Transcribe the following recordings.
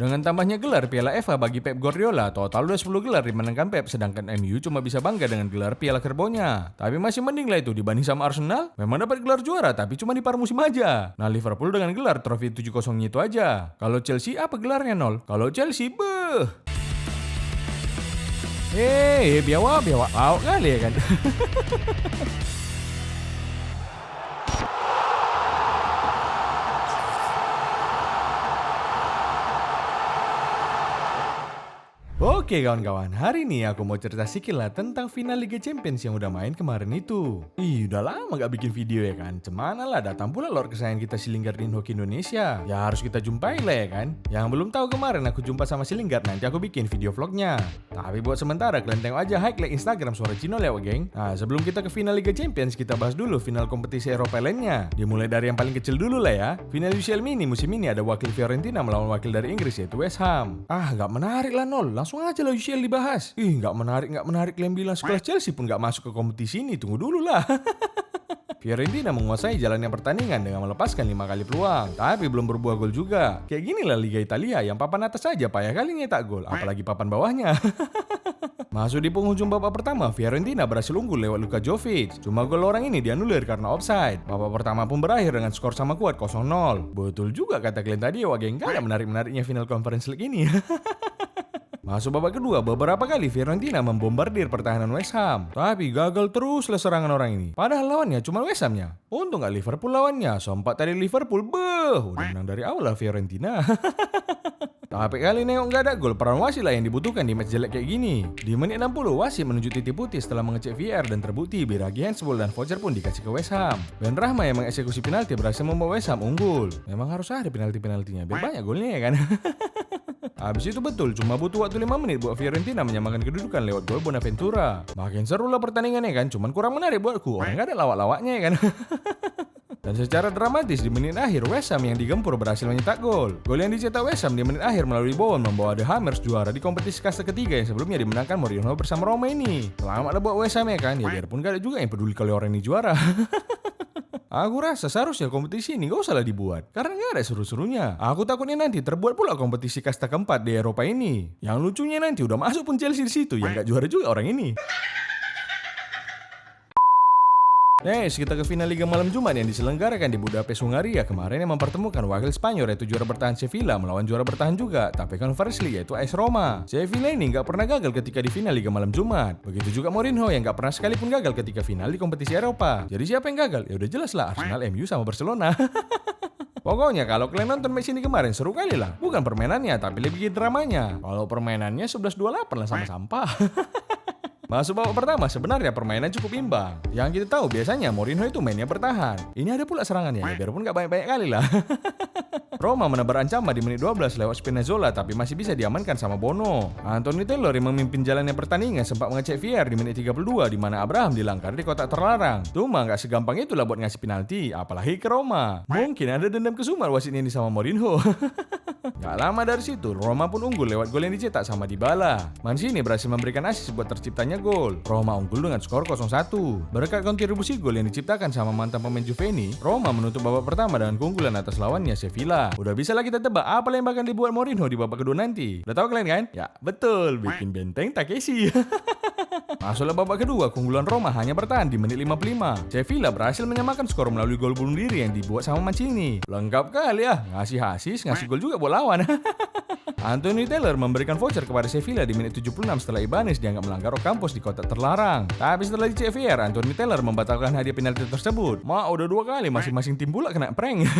Dengan tambahnya gelar Piala FA bagi Pep Guardiola, total udah 10 gelar dimenangkan Pep, sedangkan MU cuma bisa bangga dengan gelar Piala Kerbaunya. Tapi masih mending lah itu dibanding sama Arsenal, memang dapat gelar juara tapi cuma di paruh musim aja. Nah Liverpool dengan gelar trofi 7-0 itu aja. Kalau Chelsea apa gelarnya nol? Kalau Chelsea, biawa, kali ya kan. Oke kawan-kawan, hari ini aku mau cerita sedikit lah tentang final Liga Champions yang udah main kemarin itu. Udah lama gak bikin video ya kan. Cemana lah datang pula lord kesayangan kita si Lingard di Hoki Indonesia. Ya harus kita jumpai lah ya kan. Yang belum tahu kemarin aku jumpa sama si Lingard, nanti aku bikin video vlognya. Tapi buat sementara kalian tengok aja highlight Instagram Suara Cino lewat geng. Nah sebelum kita ke final Liga Champions, kita bahas dulu final kompetisi Eropa lainnya. Dimulai dari yang paling kecil dulu lah ya. Final UCL Mini musim ini ada wakil Fiorentina melawan wakil dari Inggris yaitu West Ham. Gak menarik lah nol. Langsung aja lah UCL dibahas. Gak menarik kalian bilang sekelas Chelsea pun gak masuk ke kompetisi ini. Tunggu dulu lah. Fiorentina menguasai jalannya pertandingan dengan melepaskan 5 kali peluang, tapi belum berbuah gol juga. Kayak gini lah Liga Italia, yang papan atas saja payah kali nyetak gol, apalagi papan bawahnya. Masuk di penghujung babak pertama, Fiorentina berhasil unggul lewat Luka Jovic. Cuma gol orang ini dianulir karena offside. Babak pertama pun berakhir dengan skor sama kuat 0-0. Betul juga kata kalian tadi, wah geng, gak ada menarik-menariknya final Conference League ini. Masuk babak kedua, beberapa kali Fiorentina membombardir pertahanan West Ham. Tapi gagal teruslah serangan orang ini. Padahal lawannya cuma West Hamnya. Untung gak Liverpool lawannya. Sempat tadi Liverpool, udah menang dari awal lah Fiorentina. Tapi kali nengok gak ada gol, peran wasit lah yang dibutuhkan di match jelek kayak gini. Di menit 60, wasit menunjuk titik putih setelah mengecek VR dan terbukti Biragi handsball dan voucher pun dikasih ke West Ham. Ben Rahma yang mengeksekusi penalti berhasil membawa West Ham unggul. Memang harus ada penalti-penaltinya, biar banyak golnya ya kan. Habis itu betul, cuma butuh waktu 5 menit buat Fiorentina menyamakan kedudukan lewat gol Bonaventura. Makin seru lah pertandingannya kan, cuman kurang menarik buatku, orang gak ada lawak-lawaknya ya kan. Dan secara dramatis di menit akhir West Ham yang digempur berhasil mencetak gol. Gol yang dicetak West Ham di menit akhir melalui Bowen membawa The Hammers juara di kompetisi kasta ketiga yang sebelumnya dimenangkan Mourinho bersama Roma ini. Selamat lah buat West Ham ya kan, ya biarpun gak ada juga yang peduli kalau orang ini juara. Aku rasa seharusnya kompetisi ini gak usah lah dibuat, karena gak ada seru-serunya. Aku takutnya nanti terbuat pula kompetisi kasta keempat di Eropa ini. Yang lucunya nanti udah masuk pun Chelsea di situ, yang gak juara juga orang ini. Kita ke final Liga malam Jumat yang diselenggarakan di Budapest, Hungaria kemarin yang mempertemukan wakil Spanyol yaitu juara bertahan Sevilla melawan juara bertahan juga tapi Conference League yaitu AS Roma. Sevilla ini gak pernah gagal ketika di final Liga malam Jumat. Begitu juga Mourinho yang gak pernah sekalipun gagal ketika final di kompetisi Eropa. Jadi siapa yang gagal? Ya udah jelas lah Arsenal, MU sama Barcelona. Pokoknya kalau kalian nonton match ini kemarin seru kali lah. Bukan permainannya tapi lebih dramanya. Kalau permainannya 11-28 lah sama sampah. Masuk babak pertama sebenarnya permainan cukup imbang. Yang kita tahu biasanya Mourinho itu mainnya bertahan. Ini ada pula serangannya ya biarpun gak banyak-banyak kali lah. Roma menebar ancaman di menit 12 lewat Spinazzola tapi masih bisa diamankan sama Bono. Anthony Taylor yang memimpin jalannya pertandingan sempat mengecek VR di menit 32 di mana Abraham dilanggar di kotak terlarang. Cuma gak segampang itulah buat ngasih penalti, apalagi ke Roma. Mungkin ada dendam kesumar wasit ini sama Mourinho. Gak lama dari situ, Roma pun unggul lewat gol yang dicetak sama Dybala. Mancini berhasil memberikan asis buat terciptanya gol. Roma unggul dengan skor 0-1. Berkat kontribusi gol yang diciptakan sama mantan pemain Juve ini, Roma menutup babak pertama dengan keunggulan atas lawannya Sevilla. Udah bisa lah kita tebak apa yang bakal dibuat Mourinho di babak kedua nanti. Udah tahu kalian kan? Ya, betul, bikin benteng Takeshi. Masuklah babak kedua, keunggulan Roma hanya bertahan di menit 55. Sevilla berhasil menyamakan skor melalui gol bunuh diri yang dibuat sama Mancini. Lengkap kali ya, ngasih asis, ngasih gol juga buat lawan. Anthony Taylor memberikan voucher kepada Sevilla di menit 76 setelah Ibanez dianggap melanggar Ocampos di kotak terlarang. Tapi setelah dicek VR, Anthony Taylor membatalkan hadiah penalti tersebut. Udah 2 kali masing-masing tim pula kena prank.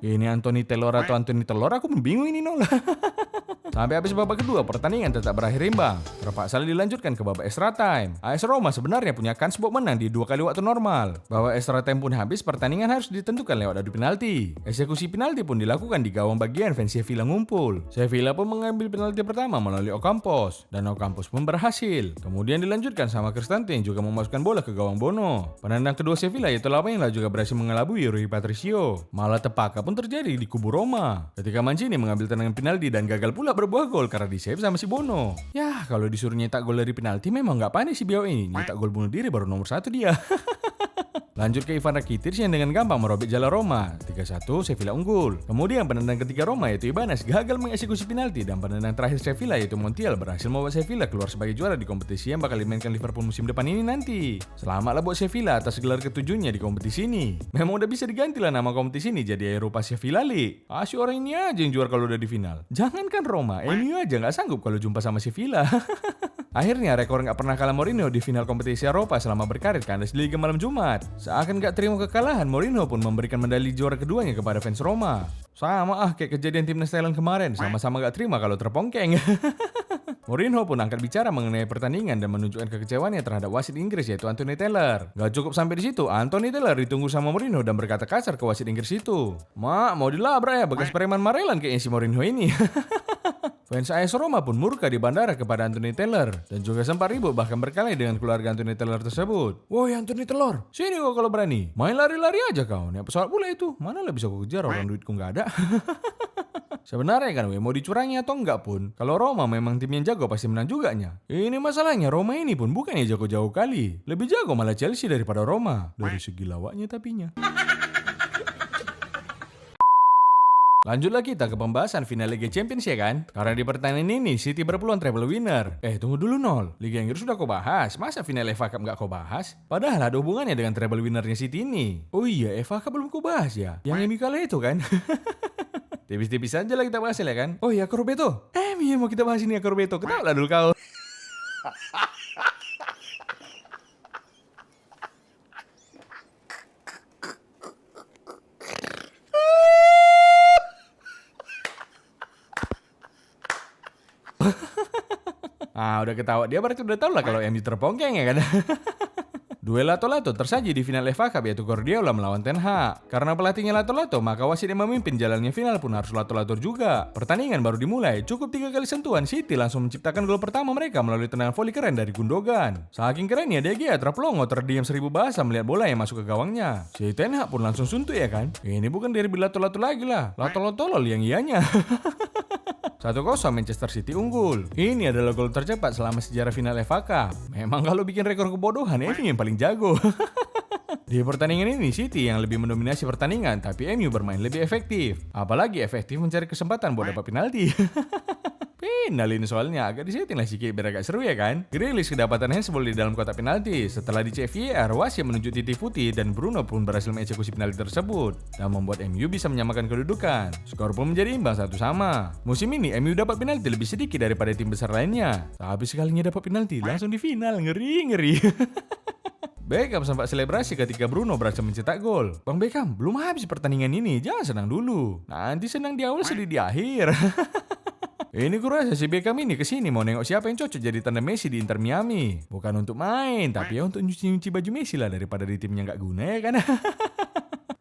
Ini Anthony Taylor atau Anthony Telur, aku bingung ini nol. Sampai habis babak kedua, pertandingan tetap berakhir imbang. Terpaksa dilanjutkan ke babak extra time. AS Roma sebenarnya punya kans buat menang di 2 kali waktu normal. Babak extra time pun habis, pertandingan harus ditentukan lewat adu penalti. Eksekusi penalti pun dilakukan di gawang bagian fans Sevilla ngumpul. Sevilla pun mengambil penalti pertama melalui Ocampos, dan Ocampos pun berhasil. Kemudian dilanjutkan sama Cristante yang juga memasukkan bola ke gawang Bono. Penendang kedua Sevilla yaitu Lamela juga berhasil mengelabui Rui Patricio. Malah tepaka pun terjadi di kubu Roma ketika Mancini mengambil tendangan penalti dan gagal pula berbuah gol karena di save sama si Bono. Ya, kalau disuruh nyetak gol dari penalti memang nggak pandai si Biao ini. Nyetak gol bunuh diri baru nomor 1 dia. Lanjut ke Ivan Rakitic yang dengan gampang merobek jala Roma. 3-1 Sevilla unggul. Kemudian penendang ketiga Roma yaitu Ibanez gagal mengeksekusi penalti dan penendang terakhir Sevilla yaitu Montiel berhasil membuat Sevilla keluar sebagai juara di kompetisi yang bakal dimainkan Liverpool musim depan ini nanti. Selamatlah buat Sevilla atas gelar ketujuhnya di kompetisi ini. Memang udah bisa diganti lah nama kompetisi ini jadi Europa Sevilla League. Asyik orang ini aja yang juara kalau udah di final. Jangankan Roma, MU aja nggak sanggup kalau jumpa sama Sevilla. Akhirnya rekor nggak pernah kalah Mourinho di final kompetisi Eropa selama berkarir kandas di Liga Malam Jumat. Seakan nggak terima kekalahan, Mourinho pun memberikan medali juara keduanya kepada fans Roma. Sama kayak kejadian timnas Thailand kemarin, sama-sama nggak terima kalau terpongkeng. Mourinho pun angkat bicara mengenai pertandingan dan menunjukkan kekecewaannya terhadap wasit Inggris yaitu Anthony Taylor. Gak cukup sampai di situ, Anthony Taylor ditunggu sama Mourinho dan berkata kasar ke wasit Inggris itu. Mak, mau dilabrak ya bekas preman Marelan kayaknya si Mourinho ini. Fans AS Roma pun murka di bandara kepada Anthony Taylor dan juga sempat ribut bahkan berkelahi dengan keluarga Anthony Taylor tersebut. Woi Anthony Taylor, sini kau kalau berani. Main lari-lari aja kau, naik pesawat pula itu. Mana lah bisa kau kejar orang duitku nggak ada. Sebenarnya kan mau dicurangi atau enggak pun, kalau Roma memang tim yang jago pasti menang juganya. Ini masalahnya Roma ini pun bukannya jago jauh kali. Lebih jago malah Chelsea daripada Roma. Dari segi lawaknya tapinya. Lanjutlah kita ke pembahasan final Liga Champions ya kan? Karena di pertandingan ini City berpeluang treble winner. Tunggu dulu Nol. Liga Inggris sudah kau bahas. Masa final FA Cup nggak kau bahas? Padahal ada hubungannya dengan treble winnernya City ini. Oh iya, FA Cup belum kau bahas ya? Yang MU kalah itu kan? Tipis-tipis aja lah kita bahas ya kan? Oh iya, Corbeto. Iya mau kita bahas ini ya Corbeto. Ketawa lah dulu kau. Udah ketawa dia berarti udah tahu lah kalau MU terpongkeng ya kan. Duel Lato-Lato tersaji di final FA Cup yaitu Guardiola melawan Ten Hag. Karena pelatihnya Lato-Lato, maka wasit yang memimpin jalannya final pun harus Lato-Lato juga. Pertandingan baru dimulai, cukup 3 kali sentuhan City langsung menciptakan gol pertama mereka melalui tendangan voli keren dari Gundogan. Saking kerennya De Gea terpelongo terdiam 1000 bahasa melihat bola yang masuk ke gawangnya. Si Ten Hag pun langsung suntuk ya kan. Ini bukan derby Lato-Lato lagi lah, Lato-Lato lol yang ianya. 1-0 Manchester City unggul. Ini adalah gol tercepat selama sejarah final FA Cup. Memang kalau bikin rekor kebodohan, MU yang paling jago. Di pertandingan ini City yang lebih mendominasi pertandingan, tapi MU bermain lebih efektif. Apalagi efektif mencari kesempatan buat dapat penalti. Final ini soalnya agak disetting lah sikit biar agak seru ya kan. Grealish kedapatan handsball di dalam kotak penalti. Setelah dicek VAR, wasit menunjuk titik putih dan Bruno pun berhasil mengeksekusi penalti tersebut dan membuat MU bisa menyamakan kedudukan. Skor pun menjadi imbang 1-1. Musim ini MU dapat penalti lebih sedikit daripada tim besar lainnya. Tapi sekalinya dapat penalti langsung di final, ngeri. Beckham sempat selebrasi ketika Bruno berhasil mencetak gol. Bang Beckham, belum habis pertandingan ini, jangan senang dulu. Nanti senang di awal, sedih di akhir. Ini kurasa si Beckham ini kesini mau nengok siapa yang cocok jadi tandem Messi di Inter Miami. Bukan untuk main, tapi ya untuk nyuci baju Messi lah daripada di timnya nggak guna ya kan.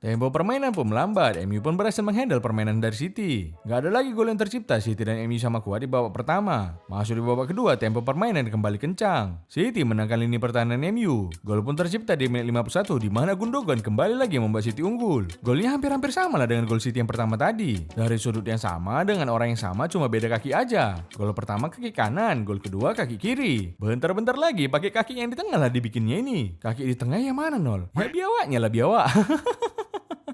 Tempo permainan pun melambat, MU pun berhasil menghandle permainan dari City. Gak ada lagi gol yang tercipta, City dan MU sama kuat di babak pertama. Masuk di babak kedua, tempo permainan kembali kencang. City menangkan lini pertahanan MU. Gol pun tercipta di menit 51, di mana Gundogan kembali lagi membuat City unggul. Golnya hampir-hampir sama lah dengan gol City yang pertama tadi. Dari sudut yang sama, dengan orang yang sama, cuma beda kaki aja. Gol pertama kaki kanan, gol kedua kaki kiri. Bentar-bentar lagi pakai kaki yang di tengah lah dibikinnya ini. Kaki di tengah yang mana Nol? Ya biawaknya lah biawak.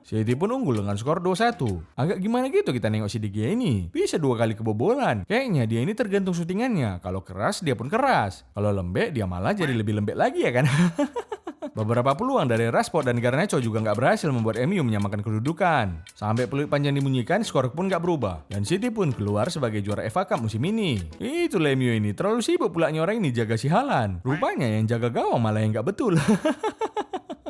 City pun unggul dengan skor 2-1. Agak gimana gitu kita nengok si De Gea ini. Bisa 2 kali kebobolan. Kayaknya dia ini tergantung syutingannya. Kalau keras dia pun keras. Kalau lembek dia malah jadi lebih lembek lagi ya kan. Beberapa peluang dari Rashford dan Garnacho juga nggak berhasil membuat MU menyamakan kedudukan. Sampai peluit panjang dibunyikan, skor pun nggak berubah. Dan City pun keluar sebagai juara FA Cup musim ini. Itulah MU ini, terlalu sibuk pulanya orang ini jaga si Haaland. Rupanya yang jaga gawang malah yang nggak betul.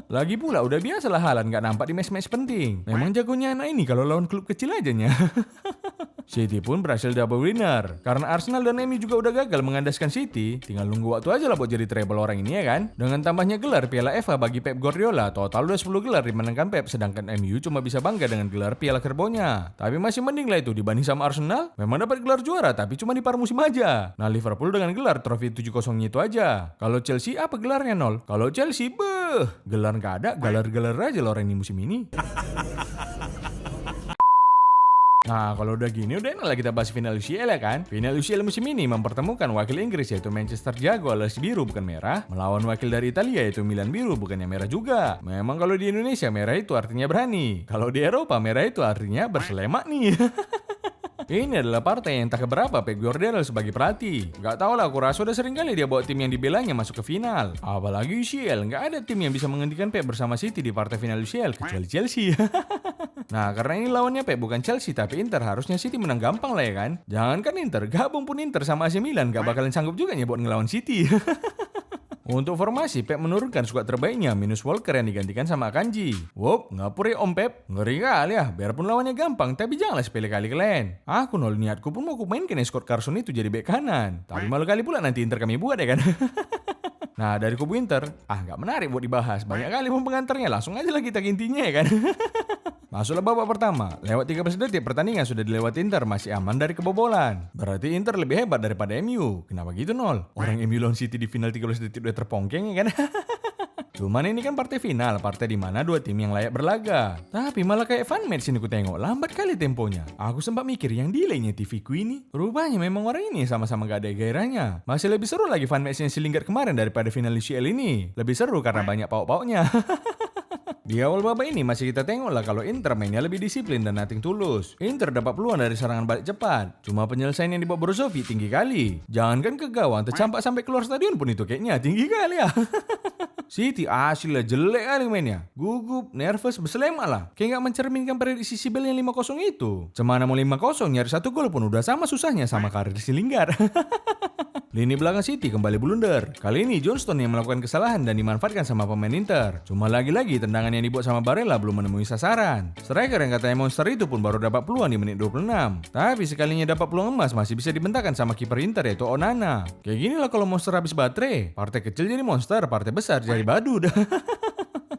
Lagi pula udah biasa lah Haaland gak nampak di match-match penting. Memang jagonya anak ini kalau lawan klub kecil ajanya. City pun berhasil double winner. Karena Arsenal dan MU juga udah gagal mengandaskan City, tinggal nunggu waktu aja lah buat jadi treble orang ini ya kan. Dengan tambahnya gelar Piala FA bagi Pep Guardiola, total udah 10 gelar dimenangkan Pep, sedangkan MU cuma bisa bangga dengan gelar Piala Kerbonya. Tapi masih mending lah itu dibanding sama Arsenal. Memang dapat gelar juara tapi cuma di paruh musim aja. Nah Liverpool dengan gelar trofi 7-0 itu aja. Kalau Chelsea apa gelarnya Nol? Kalau Chelsea gelar gak ada, galar-galar aja lah orang ini musim ini. Nah, kalau udah gini udah enak lah kita bahas final UCL ya kan. Final UCL musim ini mempertemukan wakil Inggris yaitu Manchester Jago alias biru bukan merah melawan wakil dari Italia yaitu Milan biru bukannya merah juga. Memang kalau di Indonesia merah itu artinya berani. Kalau di Eropa merah itu artinya berselemak nih. Ini adalah partai yang tak keberapa Pep Guardiola sebagai pelatih. Gak tau lah, aku rasa udah sering kali dia bawa tim yang dibelanya masuk ke final. Apalagi UCL, gak ada tim yang bisa menghentikan Pep bersama City di partai final UCL kecuali Chelsea. Nah, karena ini lawannya Pep bukan Chelsea tapi Inter, harusnya City menang gampang lah ya kan. Jangankan Inter, gabung pun Inter sama AC Milan gak bakalan sanggup juga buat ngelawan City. Untuk formasi, Pep menurunkan skuad terbaiknya minus Walker yang digantikan sama Akanji. Wop, ngapur ya Om Pep. Ngeri kali ya, biarpun lawannya gampang, tapi janganlah sepele kali kalian. Aku niatku pun mau mainkan Scott Carson itu jadi bek kanan. Tapi malu kali pula nanti Inter kami buat ya kan. Nah, dari kubu Inter, gak menarik buat dibahas. Banyak kali pun pengantarnya, langsung aja lah kita intinya ya kan. Masuklah babak pertama. Lewat 13 detik pertandingan sudah dilewati Inter, masih aman dari kebobolan. Berarti Inter lebih hebat daripada MU. Kenapa gitu Nol? Orang MU lawan City di final 13 detik udah terpongkeng ya kan? Cuman ini kan partai final, partai di mana dua tim yang layak berlaga. Tapi malah kayak fun match ini ku tengok, lambat kali temponya. Aku sempat mikir yang delaynya TV ku ini. Rupanya memang orang ini sama-sama gak ada gairahnya. Masih lebih seru lagi fun match yang silinggar kemarin daripada final UCL ini. Lebih seru karena banyak pauk-pauknya. Di awal babak ini masih kita tengok lah kalau Inter mainnya lebih disiplin dan nothing tulus. Inter dapat peluang dari serangan balik cepat. Cuma penyelesaian yang dibawa Brozovic tinggi kali. Jangankan ke gawang, tercampak sampai keluar stadion pun itu kayaknya tinggi kali ya. City asli lah jelek kali mainnya. Gugup, nervous, berselema lah. Kayak gak mencerminkan prediksi Sibel yang 5-0 itu. Cemana mau 5-0 nyari satu gol pun udah sama susahnya sama karir si Lingard. Lini belakang City kembali blunder. Kali ini Johnston yang melakukan kesalahan dan dimanfaatkan sama pemain Inter. Cuma lagi-lagi tendangan yang dibuat sama Barella belum menemui sasaran. Striker yang katanya monster itu pun baru dapat peluang di menit 26. Tapi sekalinya dapat peluang emas masih bisa dibentangkan sama kiper Inter yaitu Onana. Kayak gini lah kalau monster habis baterai. Partai kecil jadi monster, partai besar jadi badut.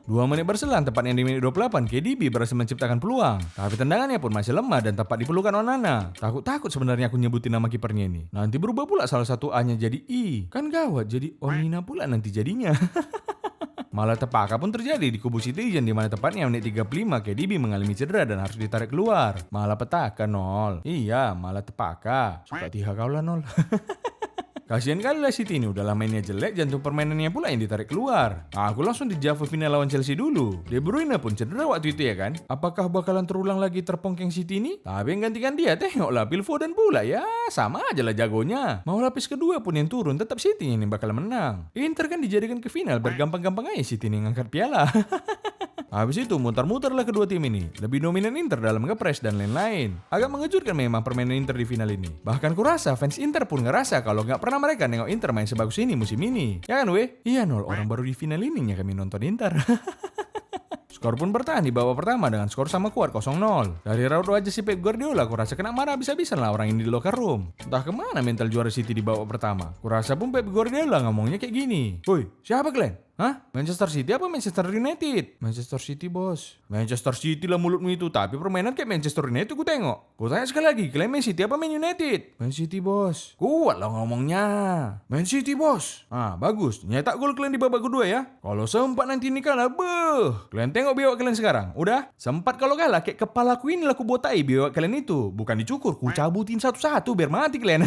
2 menit berselang, tepatnya di menit 28, KDB berhasil menciptakan peluang. Tapi tendangannya pun masih lemah dan tepat diperlukan Onana. Takut-takut sebenarnya aku nyebutin nama kipernya ini. Nanti berubah pula salah satu A-nya jadi I. Kan gawat, jadi Onina pula nanti jadinya. Malah tepaka pun terjadi di kubu Citizen di mana tepatnya menit 35 KDB mengalami cedera dan harus ditarik keluar. Malah petaka Nol. Iya, malah tepaka. Suka tiha kau lah Nol. Kasian kali lah City ini, udah mainnya jelek, jantung permainannya pula yang ditarik keluar. Aku langsung dijawab final lawan Chelsea dulu. De Bruyne pun cedera waktu itu ya kan. Apakah bakalan terulang lagi terpongkeng City ini? Tapi yang gantikan dia, tengoklah Phil Foden pula ya. Sama aja lah jagonya. Mau lapis kedua pun yang turun, tetap City yang bakal menang. Inter kan dijadikan ke final, bergampang-gampang aja City ini ngangkat piala. Habis itu muter-muterlah kedua tim ini. Lebih dominan Inter dalam ngepres dan lain-lain. Agak mengejutkan memang permainan Inter di final ini. Bahkan kurasa fans Inter pun ngerasa kalau nggak pernah mereka nengok Inter main sebagus ini musim ini. Ya kan weh? Iya Nol, orang baru di final ini ya kami nonton Inter. Skor pun bertahan di babak pertama dengan skor sama kuat 0-0. Dari raut wajah si Pep Guardiola, kurasa kena marah habis-habisan lah orang ini di locker room. Entah kemana mental juara City di babak pertama. Kurasa pun Pep Guardiola ngomongnya kayak gini. Woi, siapa kalian? Hah? Manchester City apa Manchester United? Manchester City bos. Manchester City lah mulutmu itu. Tapi permainan kayak Manchester United gue tengok. Gue tanya sekali lagi, kalian Man City apa Man United? Man City bos. Kuat lah ngomongnya. Man City bos. Bagus. Nyetak gol kalian di babak kedua ya. Kalau sempat nanti ini kalah, kalian tengok biawak kalian sekarang. Udah? Sempat kalau kalah kayak kepalaku ini lah ku botai biawak kalian itu. Bukan dicukur, ku cabutin satu-satu biar mati kalian.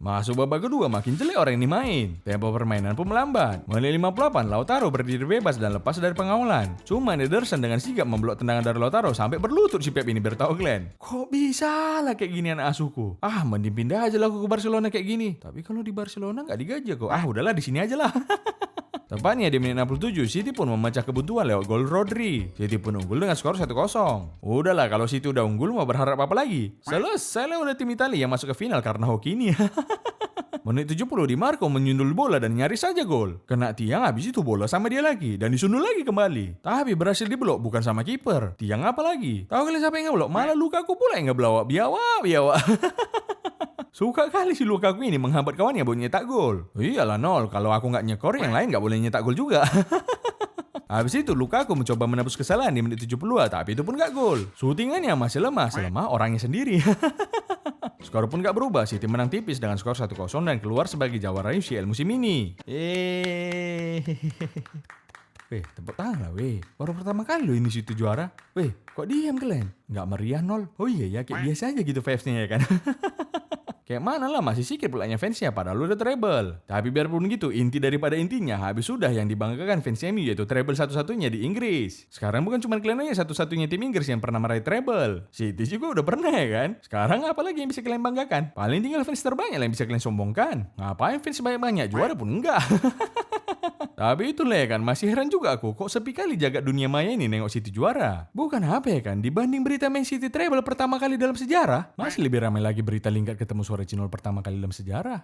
Masuk babak kedua makin jelek orang ini main. Tempo permainan pun melambat. Menit 58 Lautaro berdiri bebas dan lepas dari pengawalan. Cuma Ederson dengan sigap memblok tendangan dari Lautaro sampai berlutut si Pep ini bertahu Glenn. Kok bisa lah kayak gini anak asuhku? Mending pindah aja lah aku ke Barcelona kayak gini. Tapi kalau di Barcelona nggak digaji kok. Udahlah di sini aja lah. Tepatnya di menit 67, City pun memecah kebuntuan lewat gol Rodri. City pun unggul dengan skor 1-0. Udahlah kalau City udah unggul mau berharap apa lagi? Selesai lah udah tim Italia yang masuk ke final karena hoki ini. Menit 70 Di Marco menyundul bola dan nyaris saja gol. Kena tiang habis itu bola sama dia lagi dan disundul lagi kembali. Tapi berhasil diblok bukan sama kiper. Tiang apa lagi? Tahu kalian siapa yang ngeblok? Malah Lukaku pula yang ngeblawak. Biawa. Suka kali si Lukaku ini menghambat kawannya buat nyetak gol. Iyalah Nol, kalau aku nggak nyekor yang lain nggak boleh nyetak gol juga. Habis itu Lukaku mencoba menebus kesalahan di menit 70, tapi itu pun nggak gol. Shootingannya masih lemah, selemah orangnya sendiri. Skor pun gak berubah, City menang tipis dengan skor 1-0 dan keluar sebagai jawara UCL musim ini. Weh, tepuk tangan lah weh. Baru pertama kali loh ini City juara. Weh, kok diam kalian? Nggak meriah nol. Oh iya ya, kayak biasa aja gitu vibes-nya ya kan. Kayak mana lah masih sikit pulanya fansnya padahal udah treble. Tapi biarpun gitu, inti daripada intinya habis sudah yang dibanggakan fans MU yaitu treble satu-satunya di Inggris. Sekarang bukan cuma kalian aja satu-satunya tim Inggris yang pernah meraih treble. City juga udah pernah ya kan. Sekarang apalagi yang bisa kalian banggakan? Paling tinggal fans terbanyak yang bisa kalian sombongkan. Ngapain fans banyak-banyak juara pun enggak. Tapi itulah ya kan, masih heran juga aku kok sepi kali jagat dunia maya ini nengok City juara. Bukan apa ya kan, dibanding berita Man City treble pertama kali dalam sejarah, masih lebih ramai lagi berita Lingard ketemu suara Cinol pertama kali dalam sejarah.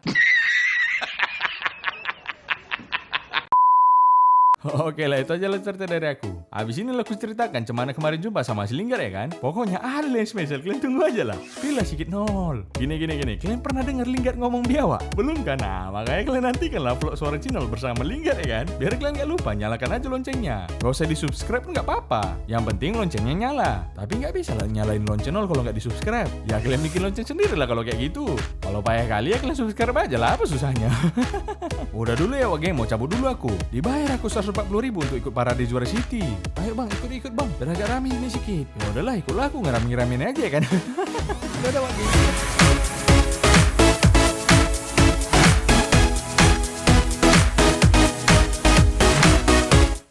Oke lah, itu aja lah cerita dari aku. Abis ini aku ceritakan cemana kemarin jumpa sama si Lingard ya kan. Pokoknya ada yang spesial, kalian tunggu aja lah. Pilih sedikit nol. Gini. Kalian pernah dengar Lingard ngomong biawak? Belum kan? Nah, makanya kalian nantikan lah vlog suara Cinol bersama Lingard ya kan. Biar kalian gak lupa, nyalakan aja loncengnya. Gak usah di subscribe pun gak apa-apa. Yang penting loncengnya nyala. Tapi gak bisa lah nyalain lonceng nol kalau gak di subscribe. Ya kalian bikin lonceng sendiri lah kalau kayak gitu. Kalau payah kali ya kalian subscribe aja lah, apa susahnya. Udah dulu ya Wage, mau cabut dulu aku. Dibayar aku 140.000 untuk ikut parade juara City. Ayo bang, ikut bang. Biar agak rame ini sedikit. Ya udahlah, ikutlah aku ngerame-ngeramein aja kan. Dadah Wage.